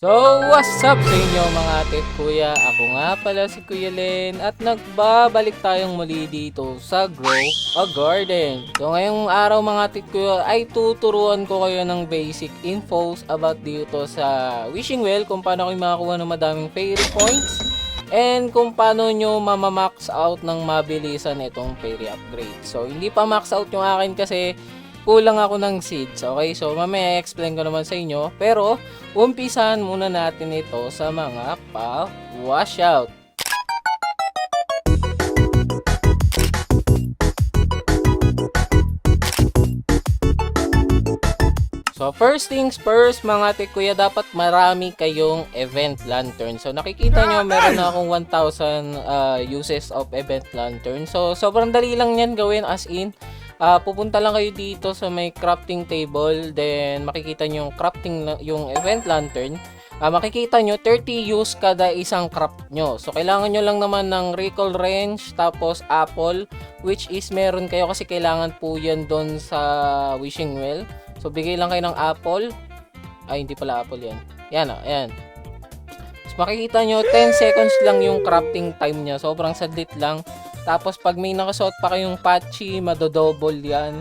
So, what's up sa inyo mga ate at kuya? Ako nga pala si Kuya Len at nagbabalik tayong muli dito sa Grow a Garden. So, ngayong araw mga ate at kuya ay tuturuan ko kayo ng basic infos about dito sa wishing well, kung paano kayo makakuha ng madaming fairy points and kung paano nyo mamamax out ng mabilisan itong fairy upgrade. So, hindi pa max out yung akin kasi kulang ako ng seeds. Okay, so mamaya explain ko naman sa inyo. Pero, umpisahan muna natin ito sa mga pa-washout. So, first things first, mga ate kuya, dapat marami kayong event lantern. So, nakikita nyo, meron na akong 1,000 uses of event lantern. So, sobrang dali lang yan gawin, as in, pupunta lang kayo dito sa may crafting table, then makikita nyo yung event lantern. Makikita nyo 30 use kada isang craft nyo. So kailangan nyo lang naman ng recall range, tapos apple, which is meron kayo kasi kailangan po yan doon sa wishing well. So bigay lang kayo ng apple. Ay, hindi pala apple yan. Yan, ayan. So makikita nyo 10 seconds lang yung crafting time nya. Sobrang sadlit lang. Tapos pag may nakasuot pa kayong patchy, madodouble yan.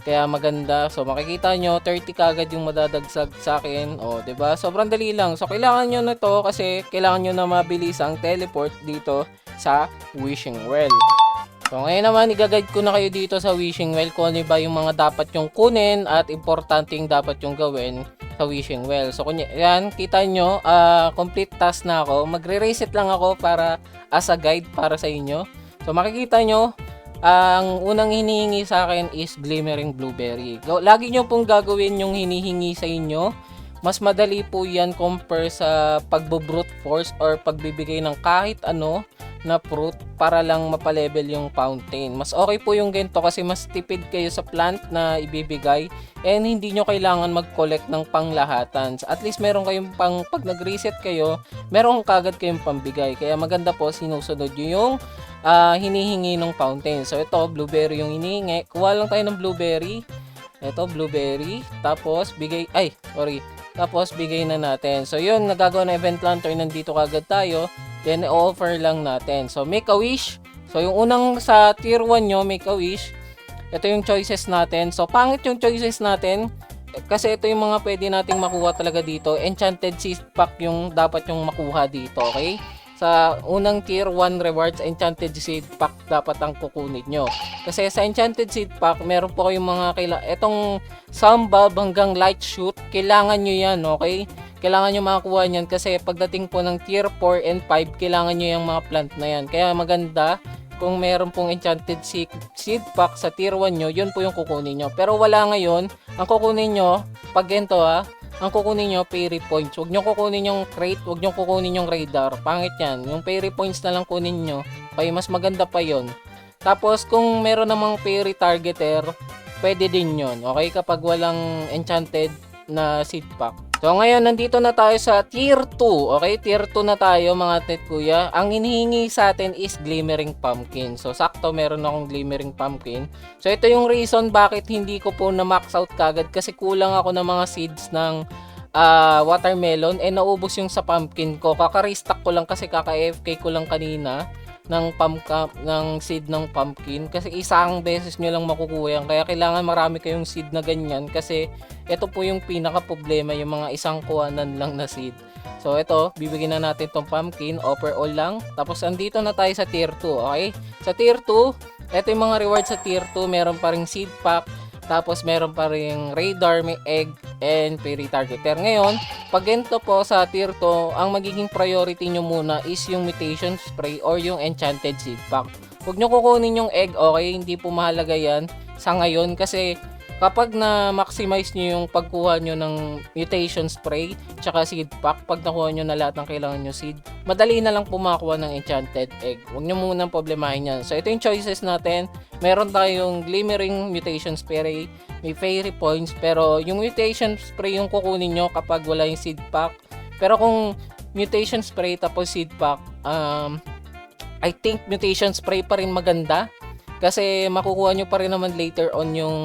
Kaya maganda. So makikita nyo 30 kagad yung madadagsag sa akin. O, 'di ba? Sobrang dali lang. So kailangan nyo na to kasi kailangan nyo na mabilis ang teleport dito sa wishing well. So ngayon naman i-guide ko na kayo dito sa wishing well kung ano ba yung mga dapat yung kunin at importante yung dapat yung gawin sa wishing well. So yan, kita nyo, complete task na ako. Magre-reset lang ako para as a guide para sa inyo. So makikita nyo, ang unang hinihingi sa akin is glimmering blueberry. Lagi nyo pong gagawin yung hinihingi sa inyo. Mas madali po yan compare sa pagbo-brute force or pagbibigay ng kahit ano na fruit para lang mapalevel yung fountain. Mas okay po yung ganito kasi mas tipid kayo sa plant na ibibigay and hindi nyo kailangan mag-collect ng panglahatan. At least meron kayong pag nag-reset kayo, meron kagad kayong pambigay. Kaya maganda po sinusunod nyo yung hinihingi ng fountain. So ito, blueberry yung hinihingi. Kuha lang tayo ng blueberry. Ito, blueberry. Tapos Tapos bigay na natin. So yun, nagagawa ng event lantern, nandito kagad tayo. Then offer lang natin. So make a wish. So yung unang sa tier 1 nyo, make a wish. Ito yung choices natin. So pangit yung choices natin kasi ito yung mga pwede nating makuha talaga dito. Enchanted seed pack yung dapat yung makuha dito, okay? Sa unang tier 1 rewards, enchanted seed pack dapat ang kukunin nyo. Kasi sa enchanted seed pack, meron po kayong mga etong samba hanggang light shoot, kailangan nyo yan, okay? Kailangan nyo makakuha nyan kasi pagdating po ng tier 4 and 5, kailangan nyo yung mga plant na yan. Kaya maganda kung meron pong enchanted seed pack sa tier 1 nyo, yun po yung kukunin nyo. Pero wala ngayon, ang kukunin nyo, pag ganito ang kukunin nyo, fairy points. Huwag nyo kukunin yung crate, huwag nyo kukunin yung radar. Pangit yan. Yung fairy points na lang kunin nyo. Kaya mas maganda pa yon. Tapos, kung meron namang fairy targeter, pwede din yon. Okay? Kapag walang enchanted na seed pack. So, ngayon, nandito na tayo sa tier 2. Okay? Tier 2 na tayo, mga tet kuya. Ang hinihingi sa atin is glimmering pumpkin. So, sakto, meron akong glimmering pumpkin. So, ito yung reason bakit hindi ko po na-max out kagad kasi kulang ako ng mga seeds ng watermelon and naubos yung sa pumpkin ko. Kaka-restock ko lang kasi kaka-AFK ko lang kanina ng seed ng pumpkin kasi isang beses nyo lang makukuha yan. Kaya kailangan marami kayong seed na ganyan kasi ito po yung pinaka problema, yung mga isang kuhanan lang na seed. So ito, bibigyan na natin tong pumpkin, offer all lang. Tapos andito na tayo sa tier 2, okay? Sa tier 2, ito yung mga rewards sa tier 2, meron pa ring seed pack, tapos meron pa ring radar, may egg, and fairy targeter. Ngayon, pag ganito po sa tier 2, ang magiging priority nyo muna is yung mutation spray or yung enchanted seed pack. Huwag nyo kukunin yung egg, okay? Hindi po mahalaga yan sa ngayon kasi kapag na-maximize nyo yung pagkuha nyo ng mutation spray tsaka seed pack, pag nakuha nyo na lahat ng kailangan nyo seed, madali na lang pumakuha ng enchanted egg. Huwag nyo munang problemahin yan. So ito yung choices natin. Meron tayong glimmering mutation spray, may fairy points, pero yung mutation spray yung kukunin nyo kapag wala yung seed pack. Pero kung mutation spray tapos seed pack, I think mutation spray pa rin maganda. Kasi makukuha nyo pa rin naman later on yung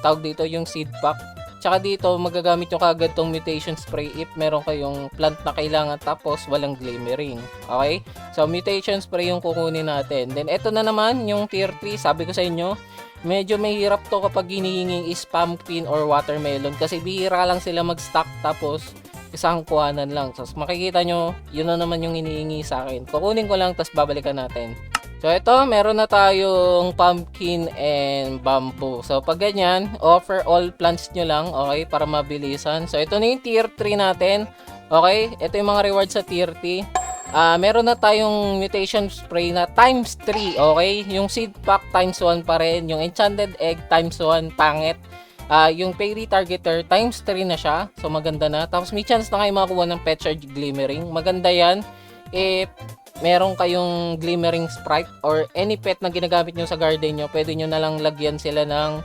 tawag dito, yung seed pack. Tsaka dito, magagamit nyo kagad tong mutation spray if meron kayong plant na kailangan tapos walang glimmering. Okay? So, mutation spray yung kukunin natin. Then, ito na naman yung tier 3. Sabi ko sa inyo, medyo mahirap to kapag hinihingi is pumpkin or watermelon kasi bihira lang sila mag-stock tapos isang kuhanan lang. So, makikita nyo, yun na naman yung hinihingi sa akin. Kukunin ko lang tapos babalikan natin. So, ito, meron na tayong pumpkin and bamboo. So, pag ganyan, offer all plants nyo lang, okay, para mabilisan. So, ito na yung tier 3 natin. Okay, ito yung mga rewards sa tier 3. Meron na tayong mutation spray na times 3, okay? Yung seed pack times 1 pa rin. Yung enchanted egg times 1, pangit. Yung fairy targeter times 3 na siya. So, maganda na. Tapos, may chance na kayo makakuha ng pet shard glimmering. Maganda yan. If meron kayong glimmering sprite or any pet na ginagamit nyo sa garden nyo, pwede nyo na lang lagyan sila ng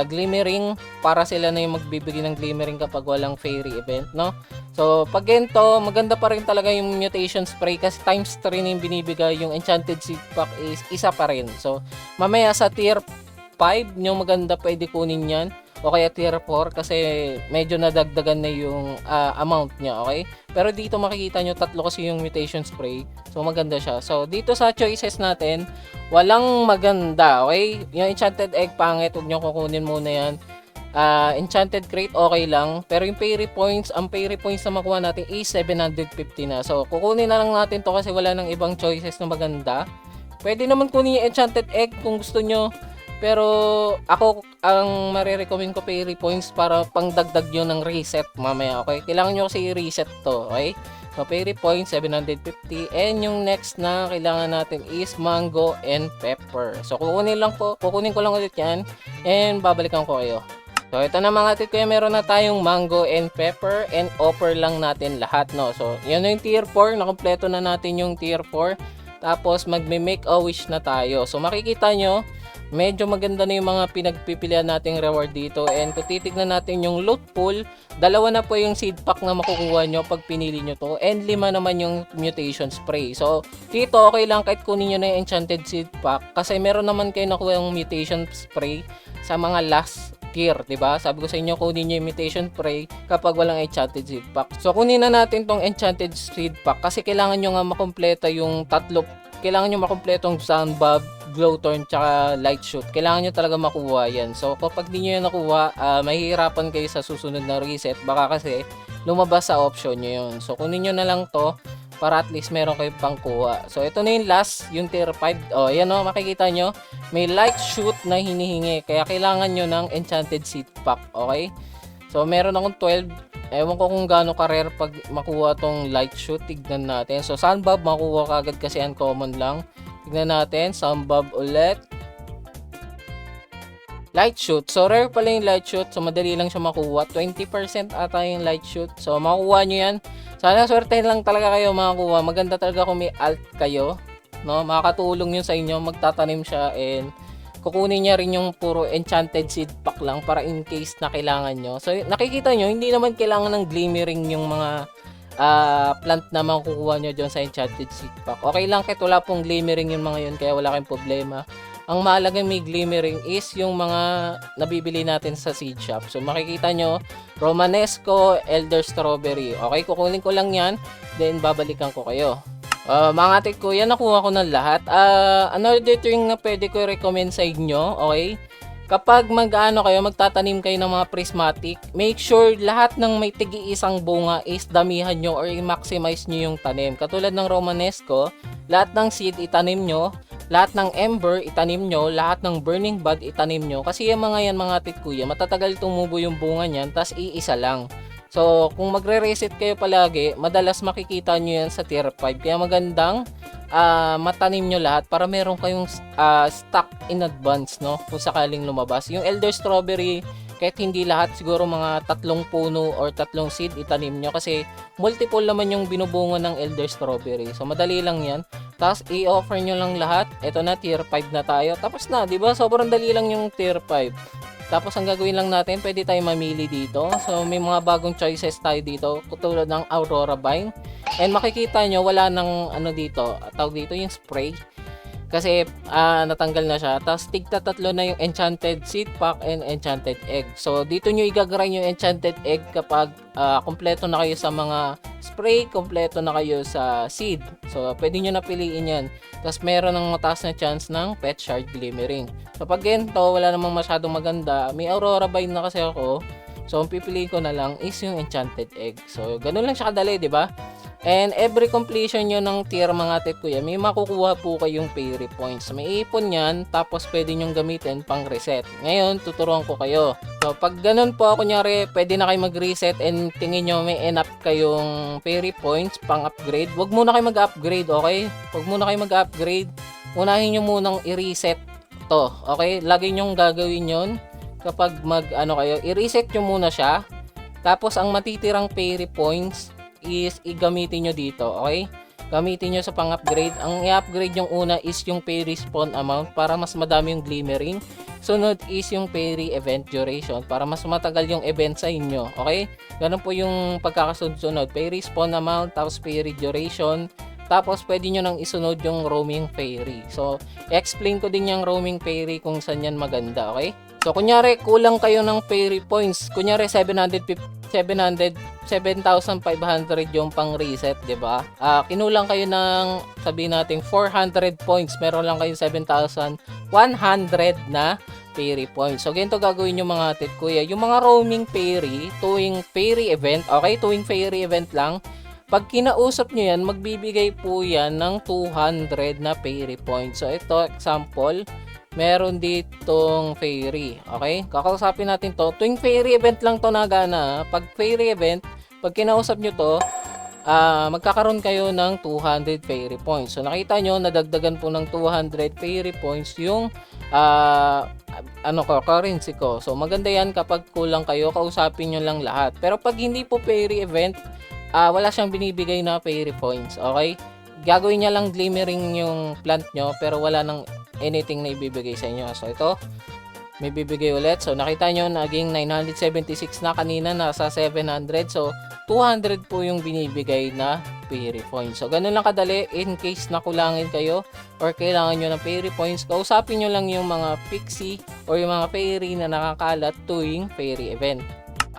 glimmering para sila na yung magbibigay ng glimmering kapag walang fairy event, no? So, pag ganito, maganda pa rin talaga yung mutation spray kasi times 3 na yung binibigay. Yung enchanted seed pack is isa pa rin. So, mamaya sa tier 5 nyo maganda pwede kunin yan. O kaya tier 4 kasi medyo nadagdagan na yung amount niya, okay? Pero dito makikita nyo, tatlo kasi yung mutation spray. So, maganda siya. So, dito sa choices natin, walang maganda, okay? Yung enchanted egg, pangit. Huwag nyo kukunin muna yan. Enchanted crate, okay lang. Pero yung fairy points, ang fairy points na makuha natin is 750 na. So, kukunin na lang natin to kasi wala nang ibang choices na maganda. Pwede naman kunin yung enchanted egg kung gusto nyo. Pero ako, ang marirecommend ko fairy points para pangdagdag nyo ng reset mamaya, okay? Kailangan nyo kasi i-reset to, okay? So, fairy points, 750. And yung next na kailangan natin is mango and pepper. So, kukunin ko lang ulit yan. And babalikan ko kayo. So, ito na mga tip ko, meron na tayong mango and pepper and offer lang natin lahat, no? So, yan na yung tier 4. Nakompleto na natin yung tier 4. Tapos, magme-make a wish na tayo. So, makikita nyo, medyo maganda na yung mga pinagpipilian nating reward dito. And kung titignan natin yung loot pool, dalawa na po yung seed pack na makukuha nyo pag pinili nyo to. And 5 naman yung mutation spray. So, dito okay lang kahit kunin nyo na yung enchanted seed pack. Kasi meron naman kayo nakuha yung mutation spray sa mga last tier, diba? Sabi ko sa inyo, kunin nyo yung mutation spray kapag walang enchanted seed pack. So, kunin na natin tong enchanted seed pack kasi kailangan nyo nga makompleta yung tatlo. Kailangan nyo makompletong sunbob, glowthorn, tsaka light shoot. Kailangan nyo talaga makuha yan. So, kapag di nyo yan nakuha, mahihirapan kayo sa susunod na reset. Baka kasi lumabas sa option nyo yun. So, kunin nyo na lang to para at least meron kayo pang kuha. So, ito na yung last, yung tier 5. O, yan o, makikita nyo. May light shoot na hinihingi. Kaya kailangan nyo ng enchanted seed pack. Okay? So, meron akong 12. Ewan ko kung gaano ka-rare pag makuha tong light shoot. Tignan natin. So, sunbob makuha kagad kasi uncommon lang. Tignan natin. Sunbob ulit. Light shoot. So, rare pala yung light shoot. So, madali lang siya makuha. 20% ata yung light shoot. So, makuha nyo yan. Sana swertehin lang talaga kayo makakuha. Maganda talaga kung may alt kayo. No? Makakatulong yun sa inyo. Magtatanim siya and kukunin niya rin yung puro enchanted seed pack lang para in case na kailangan nyo. So, nakikita nyo, hindi naman kailangan ng glimmering yung mga plant na makukuha nyo dyan sa enchanted seed pack. Okay lang kahit wala pong glimmering yung mga yun, kaya wala kayong problema. Ang mahalagang may glimmering is yung mga nabibili natin sa seed shop. So, makikita nyo, Romanesco, Elder Strawberry. Okay, kukunin ko lang yan, then babalikan ko kayo. Mga ate ko, yan nakuha ko ng lahat. Another thing na pwede ko recommend sa inyo, okay? Kapag magtatanim kayo ng mga prismatic, make sure lahat ng may tigi-isang bunga is damihan nyo or i-maximize nyo yung tanim. Katulad ng Romanesco, lahat ng seed itanim nyo, lahat ng ember itanim nyo, lahat ng burning bud itanim nyo. Kasi yung mga yan mga ate kuya, matatagal tumubo yung bunga niyan, tas iisa lang. So, kung magre-reset kayo palagi, madalas makikita nyo yan sa tier 5. Kaya magandang matanim nyo lahat para meron kayong stock in advance, no? Kung sakaling lumabas. Yung Elder Strawberry, kahit hindi lahat, siguro mga 3 puno or 3 seed itanim nyo. Kasi multiple naman yung binubunga ng Elder Strawberry. So, madali lang yan. Tapos, i-offer nyo lang lahat. Ito na, tier 5 na tayo. Tapos na, di ba? Sobrang dali lang yung tier 5. Tapos ang gagawin lang natin, pwede tayo mamili dito. So may mga bagong choices tayo dito, tulad ng Aurora Vine. And makikita nyo, wala nang dito, tawag dito yung spray. Kasi natanggal na siya. Tapos tigta tatlo na yung enchanted seed pack and enchanted egg. So dito nyo igagrind yung enchanted egg kapag kompleto na kayo sa mga spray, kompleto na kayo sa seed. So pwede nyo na piliin yan. Tapos meron ng mataas na chance ng pet shard glimmering. So pag ganito, wala namang masyadong maganda. May aurora bind na kasi ako. So ang pipiliin ko na lang is yung enchanted egg. So ganun lang siya kadali, di ba? And every completion nyo ng tier mga kuya, may makukuha po kayong fairy points. May ipon yan, tapos pwede nyong gamitin pang reset. Ngayon, tuturuan ko kayo. So, pag ganun po, kunyari, pwede na kayo mag-reset and tingin nyo may enough kayong fairy points pang upgrade. Huwag muna kayo mag-upgrade, okay? Huwag muna kayo mag-upgrade. Unahin nyo munang i-reset to, okay? Lagi nyong gagawin yon kapag kayo, i-reset nyo muna siya. Tapos, ang matitirang fairy points is igamitin nyo dito, okay? Gamitin nyo sa pang-upgrade. Ang i-upgrade yung una is yung fairy spawn amount para mas madami yung glimmering. Sunod is yung fairy event duration para mas matagal yung event sa inyo, okay? Ganun po yung pagkakasunod-sunod. Fairy spawn amount, tapos fairy duration, tapos pwede nyo nang isunod yung roaming fairy. So, explain ko din yung roaming fairy kung saan yan maganda, okay? So, kunyari, kulang kayo ng fairy points. Kunyari, 7,500 yung pang reset, 'di ba? Kinulang kayo ng sabihin natin 400 points, meron lang kayong 7,100 na fairy points. So ganito gagawin niyo mga kuya, yung mga roaming fairy tuwing fairy event, okay? Tuwing fairy event lang. Pag kinausap niyo yan, magbibigay po yan ng 200 na fairy points. So ito example, meron ditong fairy, okay? Kakausapin natin to. Tuwing fairy event lang to nagana. Pag fairy event, pag kinausap nyo to, magkakaroon kayo ng 200 fairy points. So nakita nyo, nadagdagan po ng 200 fairy points yung currency ko. So maganda yan kapag kulang kayo, kausapin nyo lang lahat. Pero pag hindi po fairy event, wala siyang binibigay na fairy points, okay? Gagawin niya lang glimmering yung plant nyo, pero wala nang anything na ibibigay sa inyo. So ito, may bibigay ulit. So nakita nyo, naging 976 na, kanina nasa 700. So 200 po yung binibigay na fairy points. So ganun lang kadali. In case na kulangin kayo or kailangan nyo ng fairy points, kausapin nyo lang yung mga pixie or yung mga fairy na nakakalat tuwing fairy event.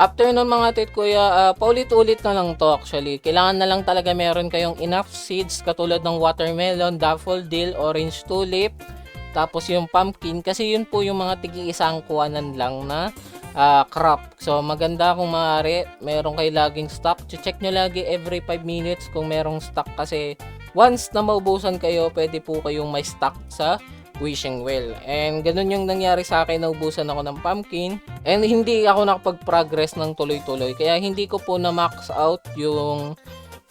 After nun mga kuya, paulit-ulit na lang to actually. Kailangan na lang talaga meron kayong enough seeds katulad ng watermelon, daffodil, orange tulip, tapos yung pumpkin, kasi yun po yung mga tigi-isang kuwanan lang na crop. So maganda kung maaari, meron kayo laging stock. Check nyo lagi every 5 minutes kung merong stock, kasi once na maubusan kayo, pwede po kayong may stock sa wishing well. And ganun yung nangyari sa akin, naubusan ako ng pumpkin and hindi ako nakapag-progress ng tuloy-tuloy. Kaya hindi ko po na max out yung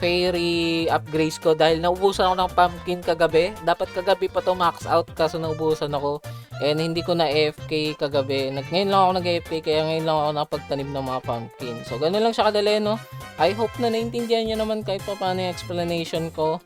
fairy upgrades ko dahil naubusan ako ng pumpkin kagabi. Dapat kagabi pa to max out, kaso naubusan ako and hindi ko na AFK kagabi. Ngayon lang ako nag-AFK, kaya ngayon lang ako nakapagtanim ng mga pumpkin. So ganun lang siya kadali, no? I hope na naintindihan nyo naman kahit pa paano yung explanation ko.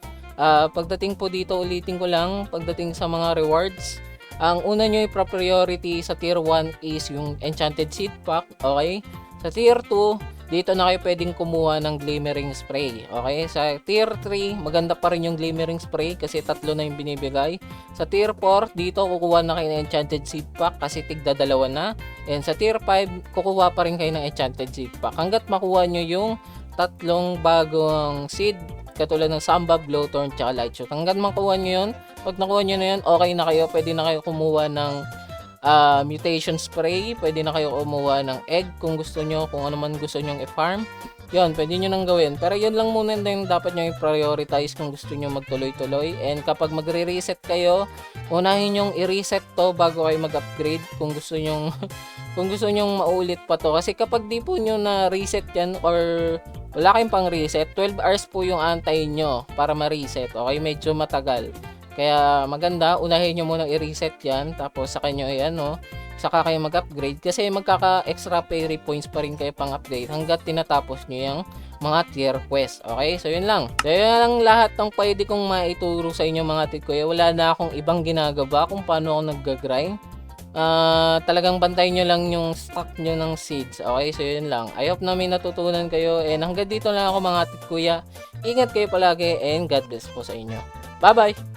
Pagdating po dito, ulitin ko lang, pagdating sa mga rewards, ang una nyo i-priority sa tier 1 is yung enchanted seed pack, okay? Sa tier 2, dito na kayo pwedeng kumuha ng glimmering spray, okay? Sa tier 3, maganda pa rin yung glimmering spray kasi tatlo na yung binibigay. Sa tier 4, dito kukuha na kayo ng enchanted seed pack kasi tigda dalawa na. And sa tier 5, kukuha pa rin kayo ng enchanted seed pack hanggat makuha nyo yung tatlong bagong seed katulad ng Samba, Blowthorn, tsaka Lightshoot. Hanggang makuha nyo yun, pag nakuha nyo na yun, okay na kayo. Pwede na kayo kumuha ng mutation spray, pwede na kayo kumuha ng egg kung gusto nyo, kung ano man gusto nyo i-farm. Yun, pwede nyo nang gawin. Pero yun lang muna yung dapat nyo i-prioritize kung gusto nyo magtuloy-tuloy. And kapag magre-reset kayo, unahin nyong i-reset to bago kayo mag-upgrade kung gusto nyong kung gusto nyong maulit pa to. Kasi kapag di po nyo na-reset yan or wala kayong pang reset, 12 hours po yung antayin nyo para ma-reset. Okay, medyo matagal. Kaya maganda, unahin nyo munang i-reset yan, tapos saka nyo saka kayo mag-upgrade kasi magkaka-extra fairy points pa rin kayo pang upgrade hanggat tinatapos nyo yung mga tier quest. Okay, so yun lang. So yun lang lahat ng pwede kong maituro sa inyo mga kuya. Wala na akong ibang ginagawa kung paano ako nag-grind. Talagang bantayan nyo lang yung stock nyo ng seeds. Okay, so yun lang. I hope na may natutunan kayo and hanggang dito lang ako mga kuya. Ingat kayo palagi and God bless po sa inyo. Bye bye!